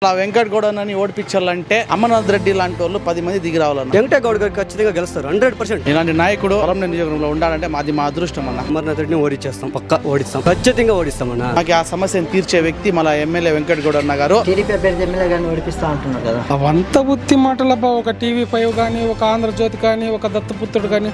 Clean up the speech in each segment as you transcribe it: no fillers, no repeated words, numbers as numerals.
వెంకట్ గౌడని ఓడిపించాలంటే అమర్నాథ్ రెడ్డి లాంటి వాళ్ళు 10 మంది దిగి రావాలన్న. వెంకట గౌడ్ గారు ఖచ్చితంగా గెలుస్తారు 100%. ఇలాంటి నాయకుడు పొలంనేని నియోజకవర్గంలో ఉండాలంటే మా అదృష్టం అన్న. అమర్నాథ్ రెడ్డిని ఓడిచేస్తాం, పక్కా ఓడిస్తాం, ఖచ్చితంగా ఓడిస్తాం అన్న. మాకు ఆ సమస్యను తీర్చే వ్యక్తి మన ఎమ్మెల్యే వెంకట్ గౌడ్ అన్న గారు. టీడీపీ అభ్యర్థి ఎమ్మెల్యే గారిని ఓడిపిస్తా అంటున్నారు కదా. అవంత బుద్ధి మాటలబ్బా. ఒక TV5 కానీ, ఒక ఆంధ్రజ్యోతి కానీ, ఒక దత్తపుత్రుడు కానీ,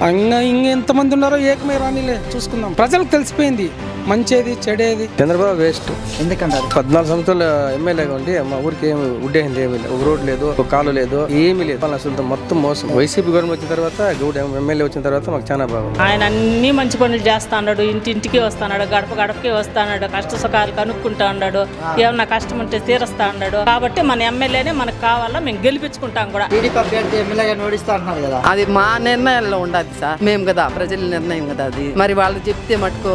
ఇంకెంతమంది ఉన్నారో ఏకమే రానిలే, చూసుకుందాం. ప్రజలకు తెలిసిపోయింది మంచిది చెడేది. చంద్రబాబు వేస్ట్. ఎందుకంటారు? 14 సంవత్సరాలు ఎమ్మెల్యేగా ఉండి మా ఊరికి ఏమి ఉడ్డేసింది ఏమీ లేదు. ఒక రోడ్ లేదు, ఒక కాలు లేదు, ఏమీ లేదు. అసలు మొత్తం మోసం. వైసీపీ గవర్నమెంట్ వచ్చిన తర్వాత, గౌడ్ ఎమ్మెల్యే వచ్చిన తర్వాత మాకు చాలా బాగుంది. ఆయన అన్ని మంచి పనులు చేస్తాడు, ఇంటింటికి వస్తాడు, గడప గడపకి వస్తాడు, కష్ట సుఖాలు కనుక్కుంటా ఉన్నాడు, ఏమన్నా కష్టం ఉంటే తీరుస్తా ఉన్నాడు. కాబట్టి మన ఎమ్మెల్యేనే మనకు కావాలా, మేము గెలిపించుకుంటాం కూడా. టీడీపీ అభ్యర్థి ఎమ్మెల్యే గారిని ఓడిస్తా అంటున్నారు కదా. అది మా నిర్ణయాల్లో ఉండదు సార్, మేము కదా ప్రజల నిర్ణయం కదా అది. మరి వాళ్ళు చెప్తే మటుకు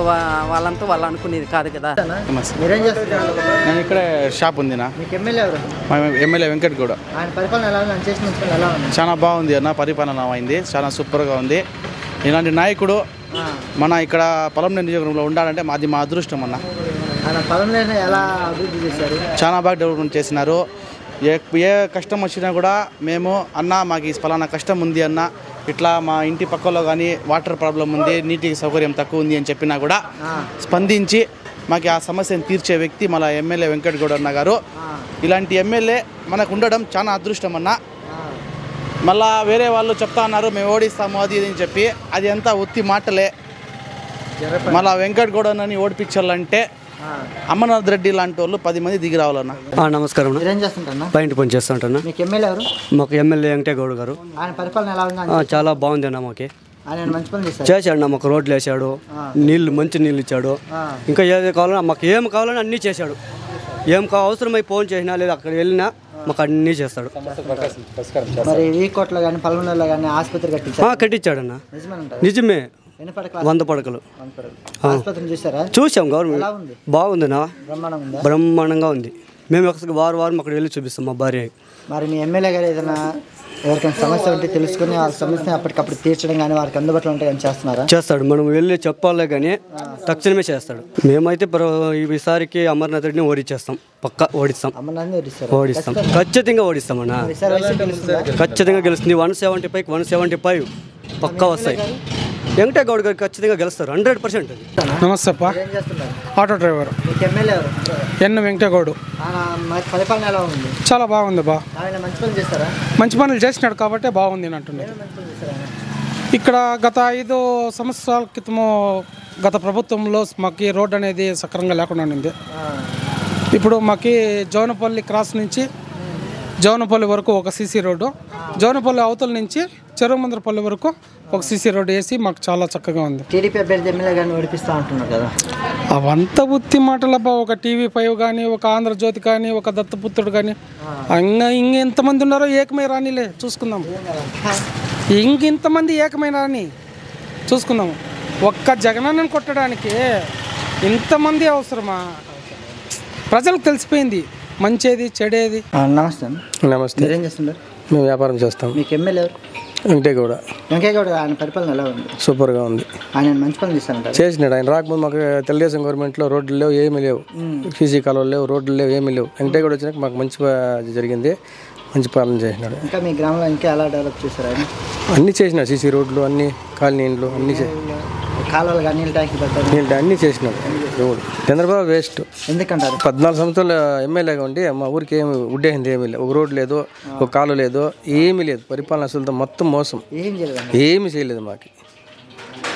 వాళ్ళంతా వాళ్ళు అనుకునేది కాదు కదా. మీరేం చేస్తున్నారు? నేను ఇక్కడే షాప్ ఉంది నా. మీకు ఎమ్మెల్యే ఎవరు? మా ఎమ్మెల్యే వెంకట్ గౌడ్. ఆయన పరిపాలన ఎలా ఉంది? ఆయన చేసిన మంచి పనులు ఎలా ఉంది? చాలా బాగుంది అన్న. పరిపాలన అయింది, చాలా సూపర్గా ఉంది. ఇలాంటి నాయకుడు మన ఇక్కడ పొలంనేని నియోజకవర్గంలో ఉండాలంటే మా అదృష్టం అన్న. ఆయన పొలంనేని ఎలా అభివృద్ధి చేశారు? చాలా బాగా డెవలప్మెంట్ చేసినారు. ఏ కష్టం వచ్చినా కూడా మేము అన్న మాకు ఈ ఫలానా కష్టం ఉంది అన్న, ఇట్లా మా ఇంటి పక్కలో కానీ వాటర్ ప్రాబ్లం ఉంది, నీటి సౌకర్యం తక్కువ ఉంది అని చెప్పినా కూడా స్పందించి మాకు ఆ సమస్యను తీర్చే వ్యక్తి మన ఎమ్మెల్యే వెంకట్ గౌడ్ అన్న గారు. ఇలాంటి ఎమ్మెల్యే మనకు ఉండడం చాలా అదృష్టం అన్న. మళ్ళా వేరే వాళ్ళు చెప్తా ఉన్నారు మేము ఓడిస్తాము అది ఇది అని చెప్పి, అది అంతా ఒత్తి మాటలే. మళ్ళా వెంకట్ గౌడని ఓడిపించాలంటే అమర్నాథ్ రెడ్డి లాంటి వాళ్ళు 10 మంది దిగి రావాలన్న. నమస్కారం. మీరేం చేస్తుంటారు? పాయింట్ పని చేస్తూ ఉంటాను. మీకు ఎమ్మెల్యే ఎవరు? మాకు ఎమ్మెల్యే వెంకట గౌడ్ గారు. ఆయన పరిపాలన ఎలా ఉంది? చాలా బాగుంది అన్న. మాకు ఆయన మంచి పనులు చేశాడు. మాకు రోడ్లు వేసాడు, మంచి నీళ్ళు ఇచ్చాడు. ఇంకా ఏది కావాలన్నా మాకు ఏం కావాలని అన్నీ చేశాడు. ఏం అవసరమై ఫోన్ చేసినా లేదా అక్కడ వెళ్ళినా మాకు అన్నీ చేస్తాడు. మరి ఈ కోట్లో కానీ పల్మనూరులో కానీ ఆసుపత్రి కట్టించాడు అన్న. నిజమే. 100 పడకలు చూసాం. గవర్నమెంట్ బాగుందినా, బ్రహ్మాండంగా ఉంది. మేము వారం అక్కడ వెళ్ళి చూపిస్తాం మా భార్య. మరి మీ ఎమ్మెల్యే గారు ఏదైనా ఎవరికైనా సమస్య ఉంటే తెలుసుకుని వాళ్ళ సమస్యని అప్పటికప్పుడు తీర్చడం కానీ వారికి అందుబాటులో ఉంటే కానీ చేస్తున్నారా? చేస్తాడు. మనం వెళ్ళి చెప్పాలే కానీ తక్షణమే చేస్తాడు. మేమైతే ఈసారికి అమర్నాథ్ రెడ్డిని ఓడిచేస్తాం, పక్కా ఓడిస్తాం, ఓడిస్తాం, ఖచ్చితంగా ఓడిస్తాం అన్న. ఖచ్చితంగా గెలుస్తుంది. 175కి 175 పక్కా వస్తాయి. వెంకట గౌడ్ గారు ఖచ్చితంగా గెలుస్తారు 100%. నమస్తే అప్ప. Auto driver. ఎమ్మెల్యే ఎవరు? ఎన్ వెంకటగౌడ్. పరిపాలన ఎలా ఉంది? చాలా బాగుంది బా. మంచి పనులు చేస్తారా? మంచి పనులు చేసినాడు కాబట్టి బాగుంది అంటున్నాడు. ఇక్కడ గత 5 సంవత్సరాల క్రితము గత ప్రభుత్వంలో మాకు రోడ్ అనేది సక్రమంగా లేకుండా ఉండింది. ఇప్పుడు మాకు జోనపల్లి క్రాస్ నుంచి జోనపల్లి వరకు ఒక సీసీ రోడ్డు, జోనపల్లి అవతల నుంచి చెరువుమందరపల్లి వరకు ఒక సీసీ రోడ్డు వేసి మాకు చాలా చక్కగా ఉంది. టీడీపీ అభ్యర్థి ఎమ్మెల్యే గారిని ఓడిపిస్తా అంటున్నారు కదా. అవంత బుద్ధి మాటలబ్బా. ఒక TV5 కానీ, ఒక ఆంధ్రజ్యోతి కానీ, ఒక దత్తపుత్రుడు కానీ, ఇంకెంతమంది ఉన్నారో ఏకమే రానిలే, చూసుకుందాం. ఇంకెంతమంది ఏకమైన రాని చూసుకుందాం. ఒక్క జగనన్నను కొట్టడానికి ఇంతమంది అవసరమా? ప్రజలకు తెలిసిపోయింది మంచిది చెడేది. నమస్తే. నమస్తే. మీరేం చేస్తున్నారు? మేము వ్యాపారం చేస్తాం. మీకు ఎమ్మెల్యే ఎవరు? వెంకటగౌడ. వెంకటగౌడ. ఆయన పరిపాలన ఎలా ఉంది? సూపర్గా ఉంది. ఆయన మంచి పనులు చేసినాడు. ఆయన రాకముందు మాకు తెలుగుదేశం గవర్నమెంట్లో రోడ్లు లేవు, ఏమీ లేవు, సీసీ కాలువలు లేవు, రోడ్లు లేవు, ఏమీ లేవు. వెంకటగౌడ వచ్చినాక మాకు మంచి జరిగింది, మంచి పాలన చేసినాడు. ఇంకా మీ గ్రామంలో ఇంకా ఎలా డెవలప్ చేశారు ఆయన? అన్నీ చేసినాడు. సీసీ రోడ్లు, అన్ని కాలనీలు, అన్ని కాలువలు కానీ నీళ్ళ ట్యాంక్ పెట్టారు, అన్నీ చేసినాడు. చంద్రబాబు వేస్ట్. ఎందుకంటారు? 14 సంవత్సరాలు ఎమ్మెల్యేగా ఉండి మా ఊరికి ఏమి ఉడ్డేసింది ఏమీ లేదు. ఒక రోడ్ లేదు, ఒక కాలు లేదు, ఏమీ లేదు. పరిపాలన అసలు మొత్తం మోసం. ఏమీ చేయలేదు మాకు.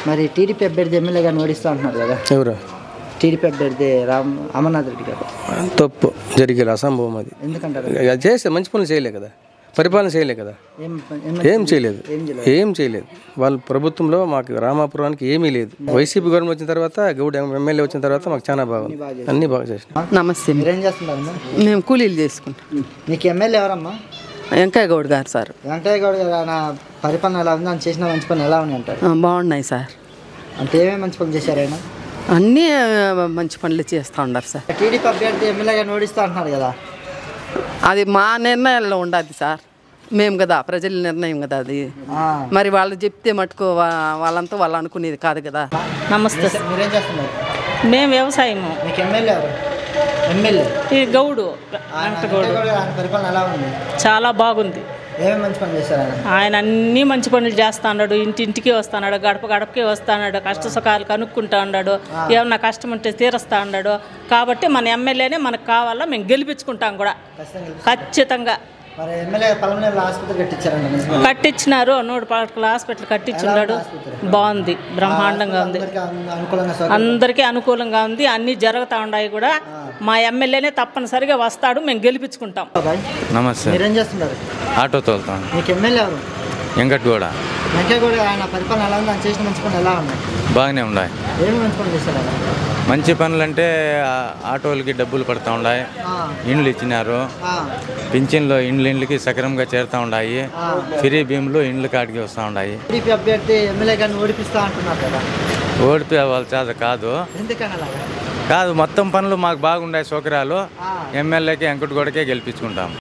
మరి టీడీపీ అభ్యర్థి ఎమ్మెల్యే గారిని ఓడిస్తా అంటున్నారు కదా. ఎవరు? టీడీపీ అభ్యర్థి అమర్నాథ్ రెడ్డి గారు. తప్పు జరిగేది, అసంభవం అది. ఎందుకంటారు? అది చేస్తే మంచి పనులు చేయలే కదా, పరిపాలన చేయలే కదా, ఏం చేయలేదు. వాళ్ళ ప్రభుత్వంలో మాకు రామాపురానికి ఏమీ లేదు. వైసీపీ గవర్నమెంట్ వచ్చిన తర్వాత, గౌడ్ ఎమ్మెల్యే వచ్చిన తర్వాత మాకు చాలా బాగుంది, అన్ని బాగా చేసినాం. నమస్తే. మీరేం చేస్తున్నారు? మేము కూలీలు చేసుకుంటాం. మీకు ఎమ్మెల్యే ఎవరమ్మా? వెంకయ్య గౌడ్ గారు సార్. వెంకయ్య గౌడ్ గారు. ఆయన పరిపాలన ఎలా ఉంది? ఆయన చేసిన మంచి పనులు ఎలా ఉన్నాయి అంటారు? బాగున్నాయి సార్. అంటే ఏమేమి మంచి పనులు చేశారు ఆయన? అన్నీ మంచి పనులు చేస్తూ ఉన్నారు సార్. టీడీపీ అభ్యర్థి ఎమ్మెల్యే గారిని ఓడిస్తా అంటున్నారు కదా. అది మా నిర్ణయాల్లో ఉండదు సార్, మేము కదా ప్రజల నిర్ణయం కదా అది. మరి వాళ్ళు చెప్తే మటుకు వాళ్ళంతా వాళ్ళు అనుకునేది కాదు కదా. నమస్తే. మీరేం చేస్తున్నారు? మేము వ్యవసాయము. మీకు ఎమ్మెల్యే ఎవరు? ఎమ్మెల్యే ఈ గౌడు వెంకటగౌడు ఆయన పరిపాలన ఎలా ఉంది? చాలా బాగుంది. ఏమేమి మంచి పనులు చేశారు ఆయన? ఆయన అన్ని మంచి పనులు చేస్తాడు. ఇంటింటికి వస్తాడు, గడప గడపకి వస్తాడు, కష్ట సుఖాలు కనుక్కుంటా ఉన్నాడు, ఏమన్నా కష్టం ఉంటే తీరుస్తా ఉన్నాడు. కాబట్టి మన ఎమ్మెల్యేనే మనకు కావాలా, మేము గెలిపించుకుంటాం కూడా ఖచ్చితంగా. మరి ఎమ్మెల్యే పలమనేరు ఆసుపత్రి కట్టించారండి, కట్టించినారు. 100 పడకల హాస్పిటల్ కట్టించున్నాడు. బాగుంది, బ్రహ్మాండంగా ఉంది, అందరికీ అనుకూలంగా ఉంది. అన్నీ జరుగుతూ ఉన్నాయి కూడా. మా ఎమ్మెల్యేనే తప్పనిసరిగా వస్తాడు, మేము గెలిపించుకుంటాం. నమస్తే. మీరేం చేస్తున్నారు? ఆటో తోలుతాను. మీకు ఎమ్మెల్యే ఎవరు? వెంకటగౌడ. వెంకటగౌడ ఆయన పరిపాలన ఎలా ఉంది? ఆయన చేసిన మంచి పనులు ఎలా ఉన్నాయి? బాగానే ఉన్నాయి. ఏమి మంచి పనులు చేశారు ఆయన? మంచి పనులు అంటే ఆటోలకి డబ్బులు పడుతూ ఉన్నాయి, ఇండ్లు ఇచ్చినారు, పింఛన్లు ఇండ్లకి సక్రమంగా చేరుతూ ఉన్నాయి, ఫ్రీ భీములు ఇండ్ల కాడికి వస్తూ ఉన్నాయి. టీడీపీ అభ్యర్థి ఎమ్మెల్యే గారిని ఓడిపిస్తా అంటున్నారు కదా, ఓడిపోయే వాళ్ళ చేత కాదు ఎందుకని అలాగా? కాదు మొత్తం పనులు మాకు బాగున్నాయి, సౌకర్యాలు. ఎమ్మెల్యేకి వెంకటగౌడకే గెలిపించుకుంటాం.